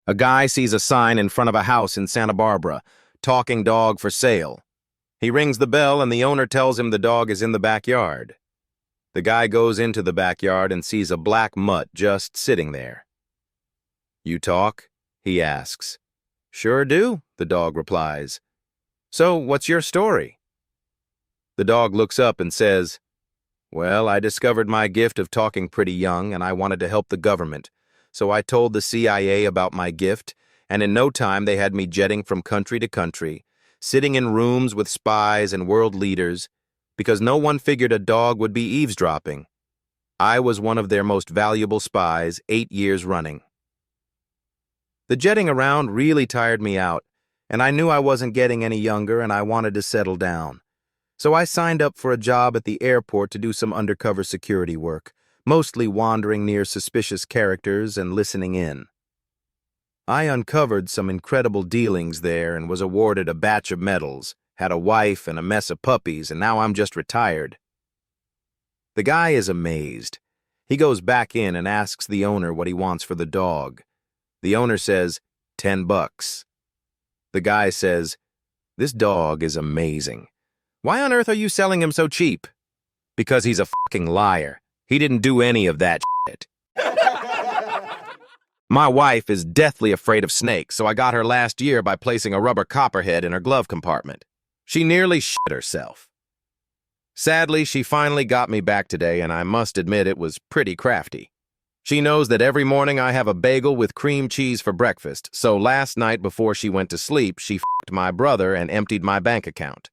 A guy sees a sign in front of a house in Santa Barbara, "Talking dog for sale." He rings the bell and the owner tells him the dog is in the backyard. The guy goes into the backyard and sees a black mutt just sitting there. "You talk?" he asks. "Sure do," the dog replies. "So, what's your story?" The dog looks up and says, "Well, I discovered my gift of talking pretty young and I wanted to help the government. So I told the CIA about my gift, and in no time they had me jetting from country to country, sitting in rooms with spies and world leaders, because no one figured a dog would be eavesdropping. I was one of their most valuable spies 8 years running." The jetting around really tired me out, and I knew I wasn't getting any younger and I wanted to settle down. So I signed up for a job at the airport to do some undercover security work, mostly wandering near suspicious characters and listening in. I uncovered some incredible dealings there and was awarded a batch of medals, had a wife and a mess of puppies, and now I'm just retired. The guy is amazed. He goes back in and asks the owner what he wants for the dog. The owner says, $10. The guy says, "This dog is amazing. Why on earth are you selling him so cheap?" "Because he's a fucking liar. He didn't do any of that shit. My wife is deathly afraid of snakes, so I got her last year by placing a rubber copperhead in her glove compartment. She nearly shit herself. Sadly, she finally got me back today, and I must admit it was pretty crafty. She knows that every morning I have a bagel with cream cheese for breakfast, so last night before she went to sleep, she f***ed my brother and emptied my bank account."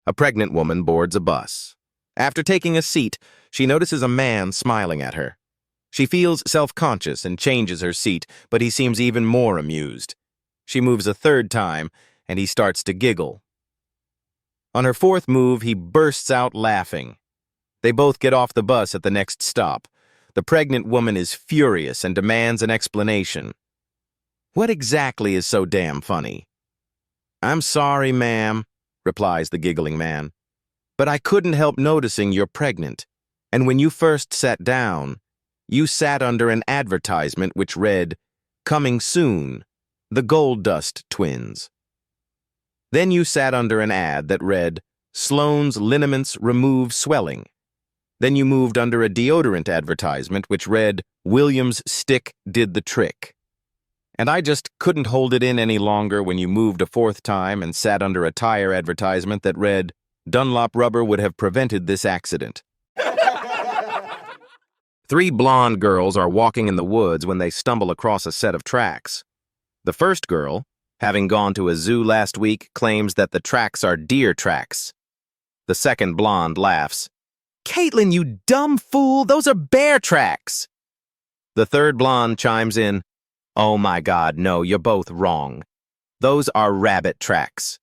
A pregnant woman boards a bus. After taking a seat, she notices a man smiling at her. She feels self-conscious and changes her seat, but he seems even more amused. She moves a third time, and he starts to giggle. On her fourth move, he bursts out laughing. They both get off the bus at the next stop. The pregnant woman is furious and demands an explanation. "What exactly is so damn funny?" "I'm sorry, ma'am," replies the giggling man, "but I couldn't help noticing you're pregnant. And when you first sat down, you sat under an advertisement which read, 'Coming soon, the Gold Dust Twins.' Then you sat under an ad that read, 'Sloan's Liniments Remove Swelling.' Then you moved under a deodorant advertisement which read, 'Williams Stick Did the Trick.' And I just couldn't hold it in any longer when you moved a fourth time and sat under a tire advertisement that read, 'Dunlop Rubber would have prevented this accident.'" Three blonde girls are walking in the woods when they stumble across a set of tracks. The first girl, having gone to a zoo last week, claims that the tracks are deer tracks. The second blonde laughs. "Caitlin, you dumb fool, those are bear tracks." The third blonde chimes in, "Oh my God, no, you're both wrong. Those are rabbit tracks."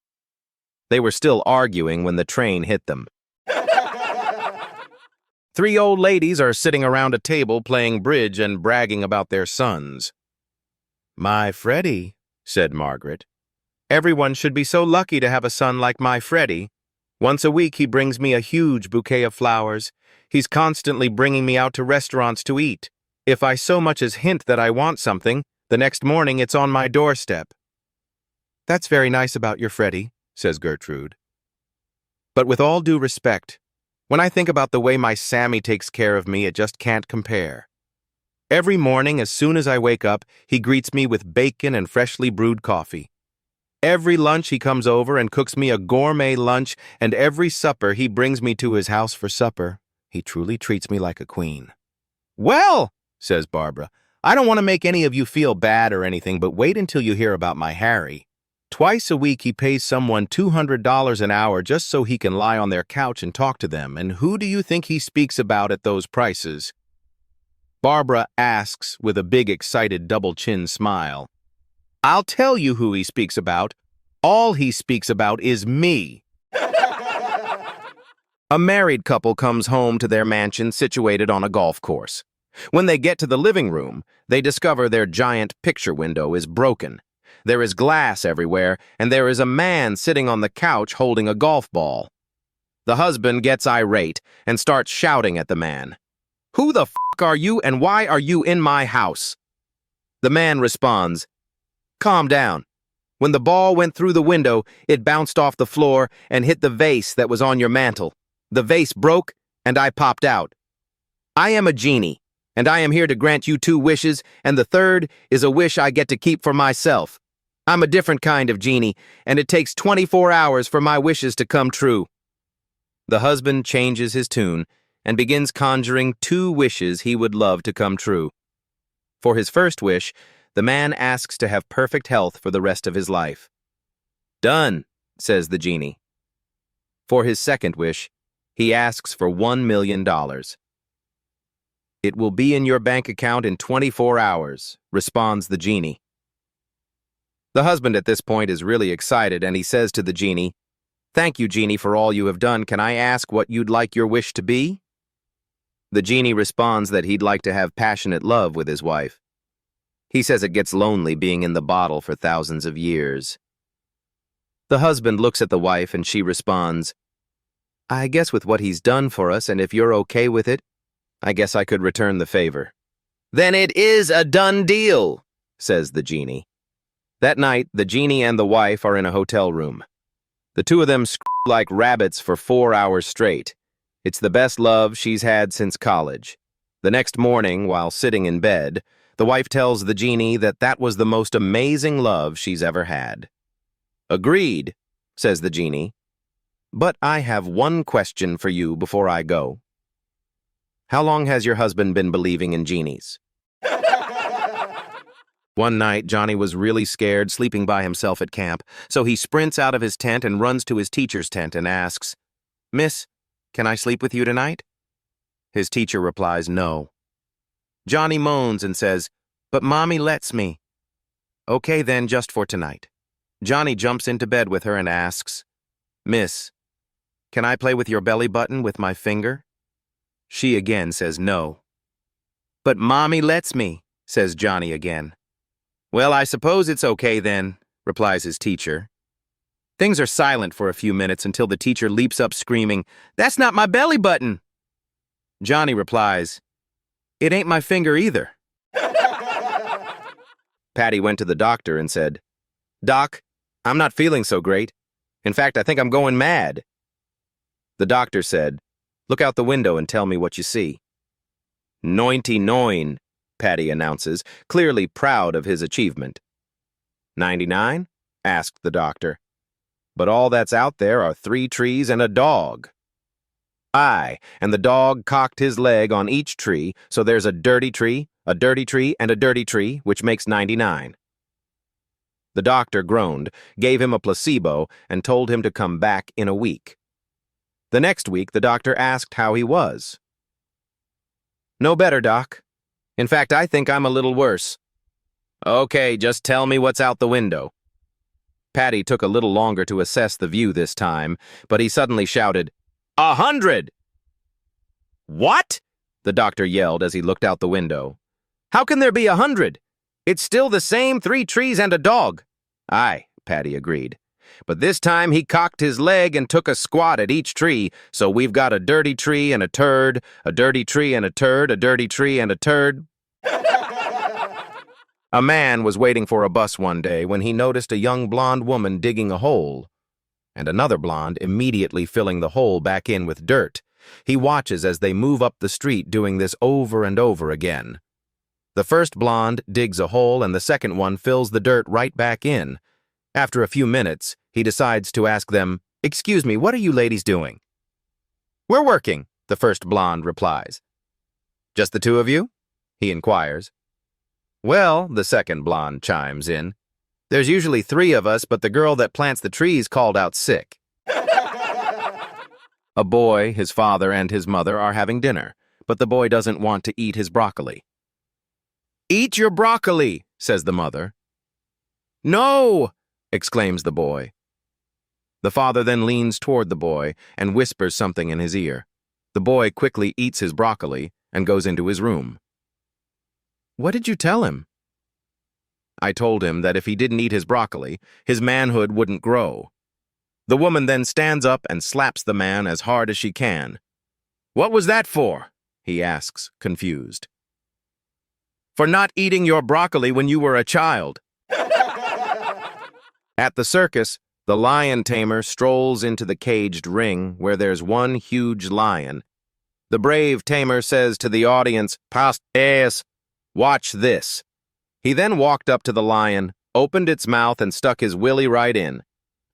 They were still arguing when the train hit them. Three old ladies are sitting around a table playing bridge and bragging about their sons. "My Freddie," said Margaret. "Everyone should be so lucky to have a son like my Freddie. Once a week he brings me a huge bouquet of flowers. He's constantly bringing me out to restaurants to eat. If I so much as hint that I want something, the next morning it's on my doorstep." "That's very nice about your Freddie," says Gertrude. "But with all due respect, when I think about the way my Sammy takes care of me, it just can't compare. Every morning, as soon as I wake up, he greets me with bacon and freshly brewed coffee. Every lunch he comes over and cooks me a gourmet lunch, and every supper he brings me to his house for supper. He truly treats me like a queen." "Well," says Barbara, "I don't want to make any of you feel bad or anything, but wait until you hear about my Harry. Twice a week he pays someone $200 an hour just so he can lie on their couch and talk to them, and who do you think he speaks about at those prices?" Barbara asks with a big excited double-chin smile. "I'll tell you who he speaks about. All he speaks about is me." A married couple comes home to their mansion situated on a golf course. When they get to the living room, they discover their giant picture window is broken. There is glass everywhere, and there is a man sitting on the couch holding a golf ball. The husband gets irate and starts shouting at the man. "Who the f*** are you, and why are you in my house?" The man responds, "Calm down. When the ball went through the window, it bounced off the floor and hit the vase that was on your mantel. The vase broke, and I popped out. I am a genie, and I am here to grant you 2 wishes, and the third is a wish I get to keep for myself. I'm a different kind of genie, and it takes 24 hours for my wishes to come true." The husband changes his tune and begins conjuring 2 wishes he would love to come true. For his first wish, the man asks to have perfect health for the rest of his life. "Done," says the genie. For his second wish, he asks for $1 million. "It will be in your bank account in 24 hours, responds the genie. The husband at this point is really excited, and he says to the genie, "Thank you, genie, for all you have done. Can I ask what you'd like your wish to be?" The genie responds that he'd like to have passionate love with his wife. He says it gets lonely being in the bottle for thousands of years. The husband looks at the wife and she responds, "I guess with what he's done for us, and if you're okay with it, I guess I could return the favor." "Then it is a done deal," says the genie. That night, the genie and the wife are in a hotel room. The 2 of them scream like rabbits for 4 hours straight. It's the best love she's had since college. The next morning, while sitting in bed, the wife tells the genie that that was the most amazing love she's ever had. "Agreed," says the genie. "But I have one question for you before I go. How long has your husband been believing in genies?" One night, Johnny was really scared, sleeping by himself at camp, so he sprints out of his tent and runs to his teacher's tent and asks, "Miss, can I sleep with you tonight?" His teacher replies, "No." Johnny moans and says, "But Mommy lets me." "Okay then, just for tonight." Johnny jumps into bed with her and asks, "Miss, can I play with your belly button with my finger?" She again says no. "But Mommy lets me," says Johnny again. "Well, I suppose it's okay then," replies his teacher. Things are silent for a few minutes until the teacher leaps up screaming, "That's not my belly button!" Johnny replies, "It ain't my finger either." Patty went to the doctor and said, "Doc, I'm not feeling so great. In fact, I think I'm going mad." The doctor said, "Look out the window and tell me what you see." "99," Patty announces, clearly proud of his achievement. "99?" asked the doctor. "But all that's out there are 3 trees and a dog." "Aye, and the dog cocked his leg on each tree, so there's a dirty tree, and a dirty tree, which makes 99. The doctor groaned, gave him a placebo, and told him to come back in a week. The next week, the doctor asked how he was. "No better, Doc. In fact, I think I'm a little worse." "Okay, just tell me what's out the window." Patty took a little longer to assess the view this time, but he suddenly shouted, 100! "What?" the doctor yelled as he looked out the window. "How can there be 100? It's still the same 3 trees and a dog." "Aye," Patty agreed. "But this time he cocked his leg and took a squat at each tree, so we've got a dirty tree and a turd, a dirty tree and a turd, a dirty tree and a turd." A man was waiting for a bus one day when he noticed a young blonde woman digging a hole, and another blonde immediately filling the hole back in with dirt. He watches as they move up the street doing this over and over again. The first blonde digs a hole and the second one fills the dirt right back in. After a few minutes, he decides to ask them, "Excuse me, what are you ladies doing?" "We're working," the first blonde replies. "Just the 2 of you?" he inquires. "Well," the second blonde chimes in, "there's usually 3 of us, but the girl that plants the trees called out sick." A boy, his father, and his mother are having dinner, but the boy doesn't want to eat his broccoli. "Eat your broccoli," says the mother. "No!" exclaims the boy. The father then leans toward the boy and whispers something in his ear. The boy quickly eats his broccoli and goes into his room. "What did you tell him?" "I told him that if he didn't eat his broccoli, his manhood wouldn't grow." The woman then stands up and slaps the man as hard as she can. "What was that for?" he asks, confused. for not eating your broccoli when you were a child. At the circus, the lion tamer strolls into the caged ring where there's one huge lion. The brave tamer says to the audience, "Past ass, watch this." He then walked up to the lion, opened its mouth and stuck his willy right in.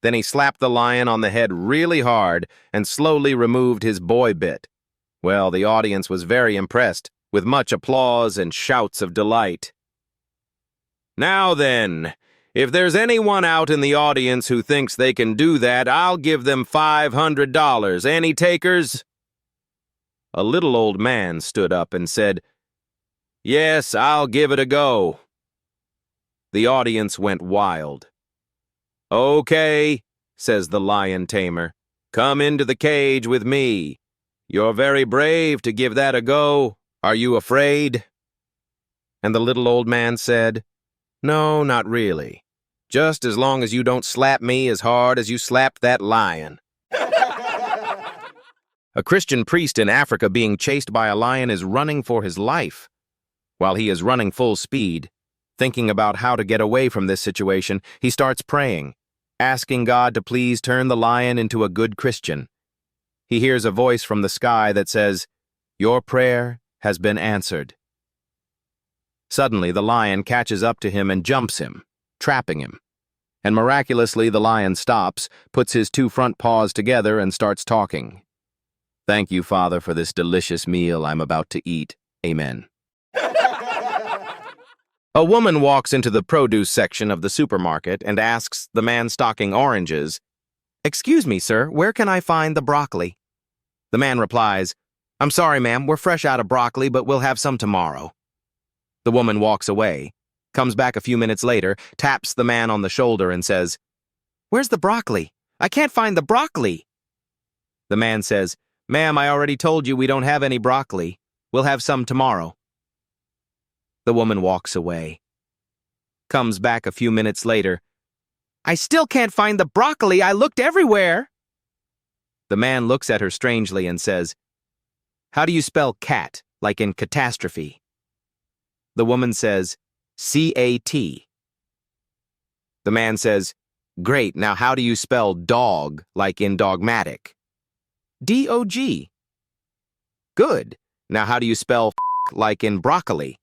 Then he slapped the lion on the head really hard and slowly removed his boy bit. Well, the audience was very impressed, with much applause and shouts of delight. Now then, if there's anyone out in the audience who thinks they can do that, I'll give them $500. Any takers? A little old man stood up and said, "Yes, I'll give it a go." The audience went wild. "Okay," says the lion tamer, "come into the cage with me. You're very brave to give that a go. Are you afraid?" And the little old man said, "No, not really. Just as long as you don't slap me as hard as you slapped that lion." A Christian priest in Africa being chased by a lion is running for his life. While he is running full speed, thinking about how to get away from this situation, he starts praying, asking God to please turn the lion into a good Christian. He hears a voice from the sky that says, "Your prayer has been answered." Suddenly, the lion catches up to him and jumps him, trapping him. And miraculously, the lion stops, puts his two front paws together, and starts talking. "Thank you, Father, for this delicious meal I'm about to eat. Amen." A woman walks into the produce section of the supermarket and asks the man stocking oranges, "Excuse me, sir, where can I find the broccoli?" The man replies, "I'm sorry, ma'am, we're fresh out of broccoli, but we'll have some tomorrow." The woman walks away, comes back a few minutes later, taps the man on the shoulder and says, "Where's the broccoli? I can't find the broccoli." The man says, "Ma'am, I already told you we don't have any broccoli. We'll have some tomorrow." The woman walks away. Comes back a few minutes later. "I still can't find the broccoli. I looked everywhere." The man looks at her strangely and says, "How do you spell cat, like in catastrophe?" The woman says, "C-A-T." The man says, "Great, now how do you spell dog, like in dogmatic?" D-O-G. "Good, now how do you spell like in broccoli?"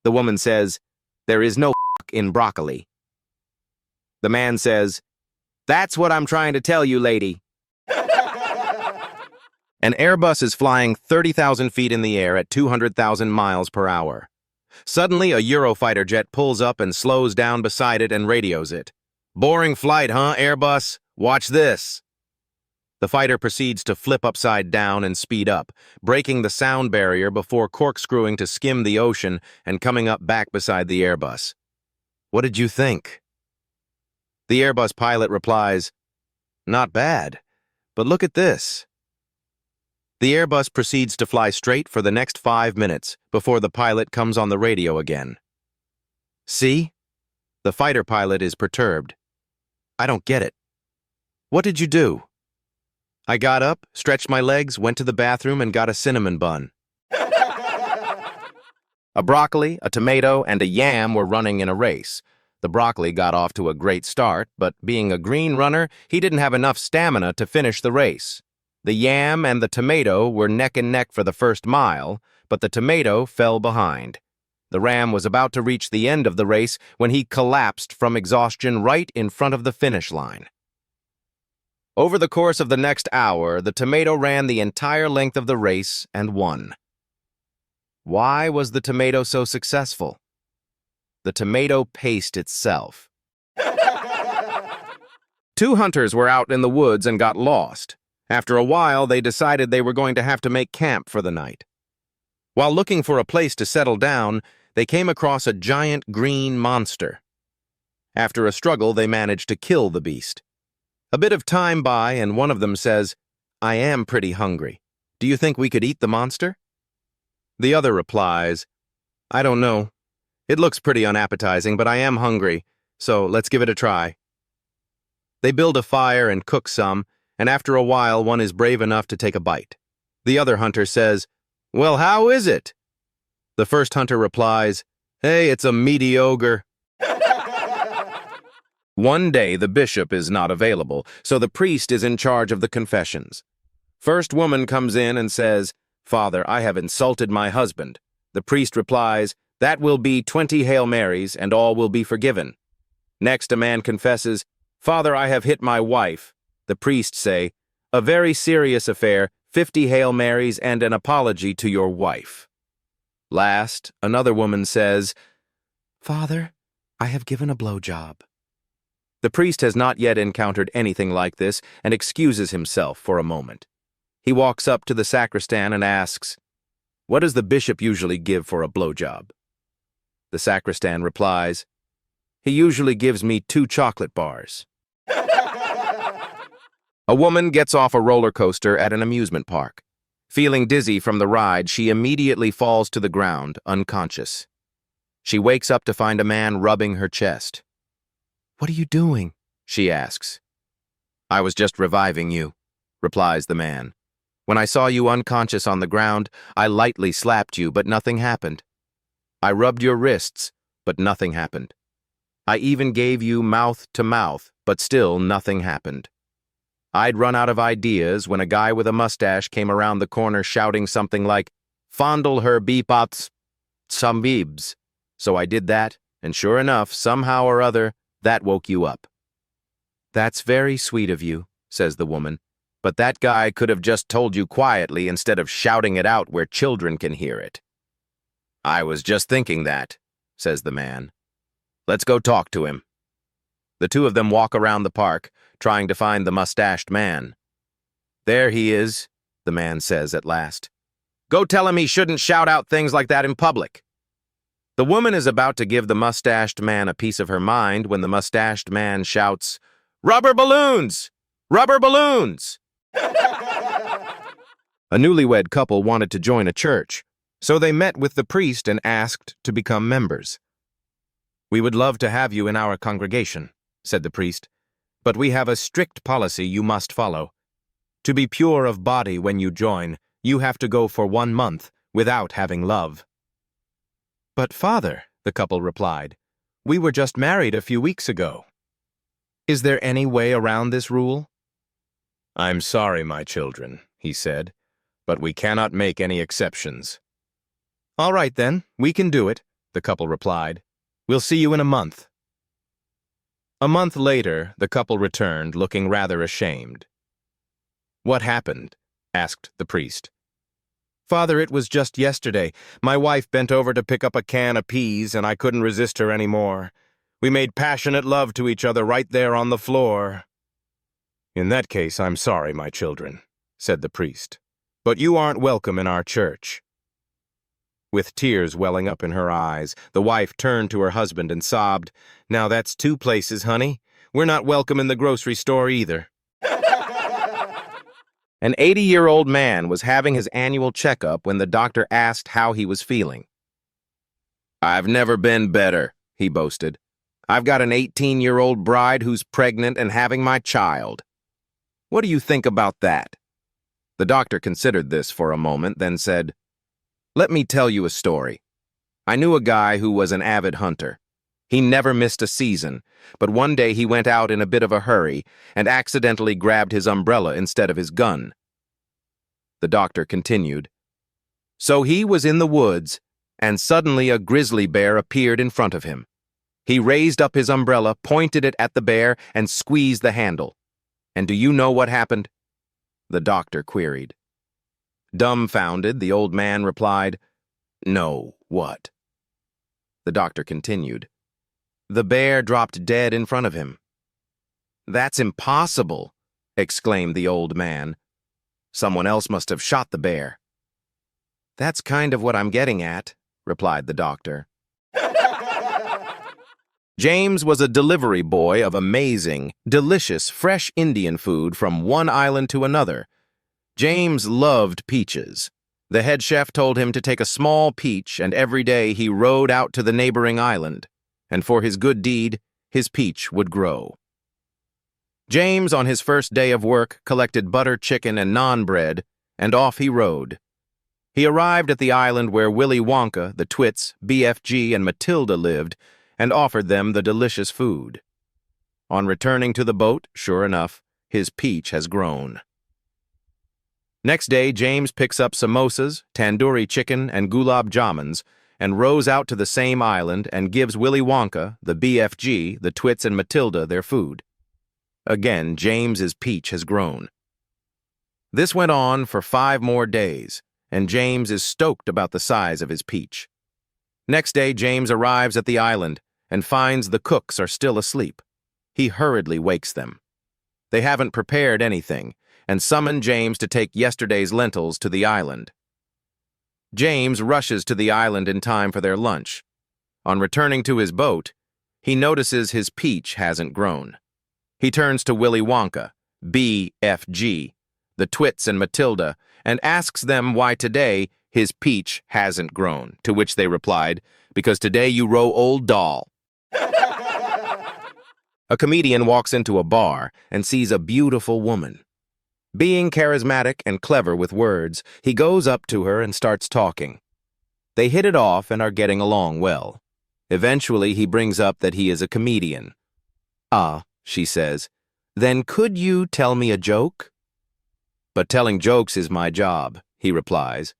The woman says, "There is no in broccoli." The man says, "That's what I'm trying to tell you, lady." An Airbus is flying 30,000 feet in the air at 200,000 miles per hour. Suddenly, a Eurofighter jet pulls up and slows down beside it and radios it. "Boring flight, huh, Airbus? Watch this." The fighter proceeds to flip upside down and speed up, breaking the sound barrier before corkscrewing to skim the ocean and coming up back beside the Airbus. "What did you think?" The Airbus pilot replies, "Not bad, but look at this." The Airbus proceeds to fly straight for the next 5 minutes before the pilot comes on the radio again. "See?" The fighter pilot is perturbed. "I don't get it. What did you do?" "I got up, stretched my legs, went to the bathroom, and got a cinnamon bun." A broccoli, a tomato, and a yam were running in a race. The broccoli got off to a great start, but being a green runner, he didn't have enough stamina to finish the race. The yam and the tomato were neck and neck for the first mile, but the tomato fell behind. The ram was about to reach the end of the race when he collapsed from exhaustion right in front of the finish line. Over the course of the next hour, the tomato ran the entire length of the race and won. Why was the tomato so successful? The tomato paced itself. Two hunters were out in the woods and got lost. After a while, they decided they were going to have to make camp for the night. While looking for a place to settle down, they came across a giant green monster. After a struggle, they managed to kill the beast. A bit of time by, and one of them says, "I am pretty hungry. Do you think we could eat the monster?" The other replies, "I don't know. It looks pretty unappetizing, but I am hungry, so let's give it a try." They build a fire and cook some, and after a while one is brave enough to take a bite. The other hunter says, "Well, how is it?" The first hunter replies, "Hey, it's a mediocre." One day the bishop is not available, so the priest is in charge of the confessions. First woman comes in and says, "Father, I have insulted my husband." The priest replies, "That will be 20 Hail Marys, and all will be forgiven." Next, a man confesses, "Father, I have hit my wife." The priest say, "A very serious affair, 50 Hail Marys and an apology to your wife." Last, another woman says, "Father, I have given a blowjob." The priest has not yet encountered anything like this and excuses himself for a moment. He walks up to the sacristan and asks, "What does the bishop usually give for a blowjob?" The sacristan replies, "He usually gives me 2 chocolate bars." A woman gets off a roller coaster at an amusement park. Feeling dizzy from the ride, she immediately falls to the ground, unconscious. She wakes up to find a man rubbing her chest. "What are you doing?" she asks. "I was just reviving you," replies the man. "When I saw you unconscious on the ground, I lightly slapped you, but nothing happened. I rubbed your wrists, but nothing happened. I even gave you mouth to mouth, but still nothing happened. I'd run out of ideas when a guy with a mustache came around the corner shouting something like, 'Fondle her beepots, some beebs.' So I did that, and sure enough, somehow or other, that woke you up." "That's very sweet of you," says the woman, "but that guy could have just told you quietly instead of shouting it out where children can hear it." "I was just thinking that," says the man. "Let's go talk to him." The two of them walk around the park, trying to find the mustached man. "There he is," the man says at last. "Go tell him he shouldn't shout out things like that in public." The woman is about to give the mustached man a piece of her mind when the mustached man shouts, "Rubber balloons! Rubber balloons!" A newlywed couple wanted to join a church, so they met with the priest and asked to become members. "We would love to have you in our congregation," said the priest, "but we have a strict policy you must follow. To be pure of body when you join, you have to go for 1 month without having love." "But, Father," the couple replied, "we were just married a few weeks ago. Is there any way around this rule?" "I'm sorry, my children," he said, "but we cannot make any exceptions." "All right, then, we can do it," the couple replied. "We'll see you in a month." A month later, the couple returned, looking rather ashamed. "What happened?" asked the priest. "Father, it was just yesterday. My wife bent over to pick up a can of peas, and I couldn't resist her anymore. We made passionate love to each other right there on the floor." "In that case, I'm sorry, my children," said the priest, "but you aren't welcome in our church." With tears welling up in her eyes, the wife turned to her husband and sobbed, "Now that's 2 places, honey. We're not welcome in the grocery store either." An 80-year-old man was having his annual checkup when the doctor asked how he was feeling. "I've never been better," he boasted. "I've got an 18-year-old bride who's pregnant and having my child. What do you think about that?" The doctor considered this for a moment, then said, "Let me tell you a story. I knew a guy who was an avid hunter. He never missed a season, but one day he went out in a bit of a hurry and accidentally grabbed his umbrella instead of his gun." The doctor continued, "So he was in the woods, and suddenly a grizzly bear appeared in front of him. He raised up his umbrella, pointed it at the bear, and squeezed the handle. And do you know what happened?" The doctor queried. Dumbfounded, the old man replied, "No, what?" The doctor continued, "The bear dropped dead in front of him." "That's impossible," exclaimed the old man. "Someone else must have shot the bear." "That's kind of what I'm getting at," replied the doctor. James was a delivery boy of amazing, delicious, fresh Indian food from one island to another. James loved peaches. The head chef told him to take a small peach, and every day he rowed out to the neighboring island, and for his good deed, his peach would grow. James, on his first day of work, collected butter chicken and naan bread, and off he rode. He arrived at the island where Willy Wonka, the Twits, BFG, and Matilda lived and offered them the delicious food. On returning to the boat, sure enough, his peach has grown. Next day, James picks up samosas, tandoori chicken, and gulab jamans and rows out to the same island and gives Willy Wonka, the BFG, the Twits, and Matilda their food. Again, James's peach has grown. This went on for 5 more days, and James is stoked about the size of his peach. Next day, James arrives at the island and finds the cooks are still asleep. He hurriedly wakes them. They haven't prepared anything, and summon James to take yesterday's lentils to the island. James rushes to the island in time for their lunch. On returning to his boat, he notices his peach hasn't grown. He turns to Willy Wonka, BFG, the Twits, and Matilda, and asks them why today his peach hasn't grown, to which they replied, "Because today you row old doll." A comedian walks into a bar and sees a beautiful woman. Being charismatic and clever with words, he goes up to her and starts talking. They hit it off and are getting along well. Eventually, he brings up that he is a comedian. "Ah," she says, "then could you tell me a joke?" "But telling jokes is my job," he replies.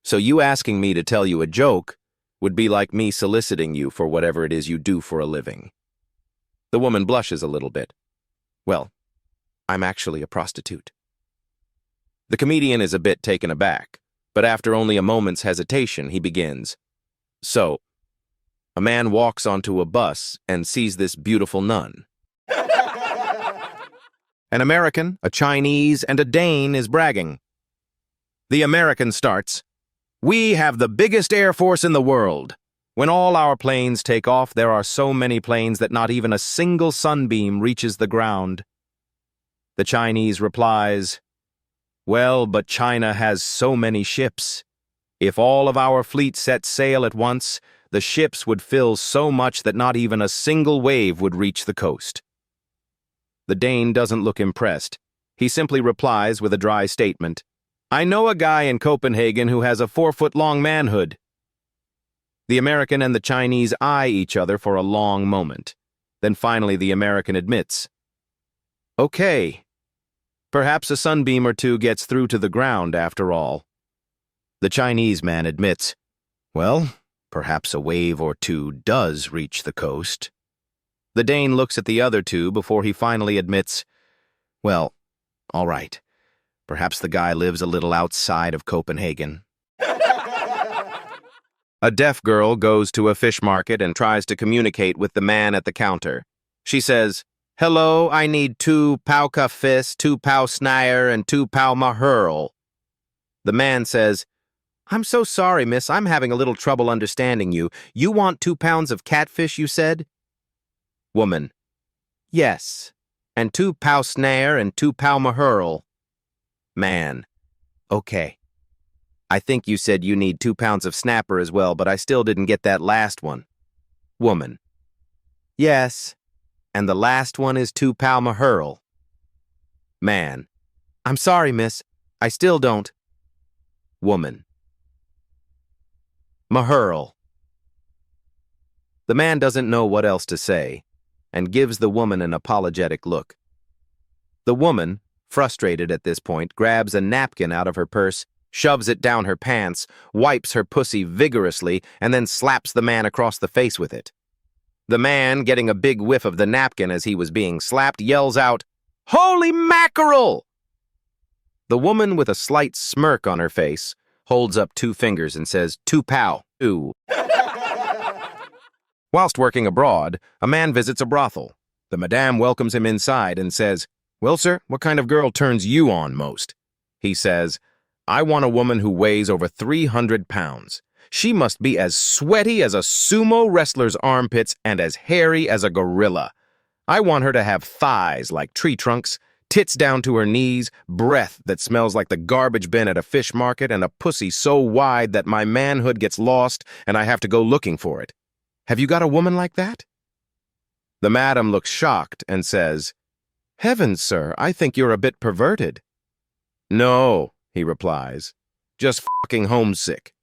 "So you asking me to tell you a joke would be like me soliciting you for whatever it is you do for a living." The woman blushes a little bit. "Well, I'm actually a prostitute." The comedian is a bit taken aback, but after only a moment's hesitation, he begins. "So, a man walks onto a bus and sees this beautiful nun. An American, a Chinese, and a Dane is bragging. The American starts, 'We have the biggest air force in the world. When all our planes take off, there are so many planes that not even a single sunbeam reaches the ground.' The Chinese replies, 'Well, but China has so many ships. If all of our fleet set sail at once, the ships would fill so much that not even a single wave would reach the coast.' The Dane doesn't look impressed. He simply replies with a dry statement, 'I know a guy in Copenhagen who has a 4-foot-long manhood.' The American and the Chinese eye each other for a long moment. Then finally the American admits, 'Okay, perhaps a sunbeam or two gets through to the ground after all.' The Chinese man admits, 'Well, perhaps a wave or two does reach the coast.' The Dane looks at the other two before he finally admits, 'Well, all right. Perhaps the guy lives a little outside of Copenhagen.' A deaf girl goes to a fish market and tries to communicate with the man at the counter. She says, 'Hello, I need 2 pauka fish, 2 pau snyer, and 2 pau mahurl.' The man says, 'I'm so sorry, miss, I'm having a little trouble understanding you. You want 2 pounds of catfish, you said?' Woman, 'Yes, and 2 pau snare and 2 pau mahurl.' Man, 'Okay. I think you said you need 2 pounds of snapper as well, but I still didn't get that last one.' Woman, 'Yes, and the last one is 2 pau mahurl.' Man, 'I'm sorry, miss, I still don't.' Woman, 'Mahurl.' The man doesn't know what else to say, and gives the woman an apologetic look. The woman, frustrated at this point, grabs a napkin out of her purse, shoves it down her pants, wipes her pussy vigorously, and then slaps the man across the face with it. The man, getting a big whiff of the napkin as he was being slapped, yells out, 'Holy mackerel!' The woman, with a slight smirk on her face, holds up 2 fingers and says, 2 pow, ooh. Whilst working abroad, a man visits a brothel. The madame welcomes him inside and says, 'Well, sir, what kind of girl turns you on most?' He says, 'I want a woman who weighs over 300 pounds. She must be as sweaty as a sumo wrestler's armpits and as hairy as a gorilla. I want her to have thighs like tree trunks, tits down to her knees, breath that smells like the garbage bin at a fish market, and a pussy so wide that my manhood gets lost and I have to go looking for it. Have you got a woman like that?' The madam looks shocked and says, 'Heavens, sir, I think you're a bit perverted.' 'No,' he replies, Just fucking homesick.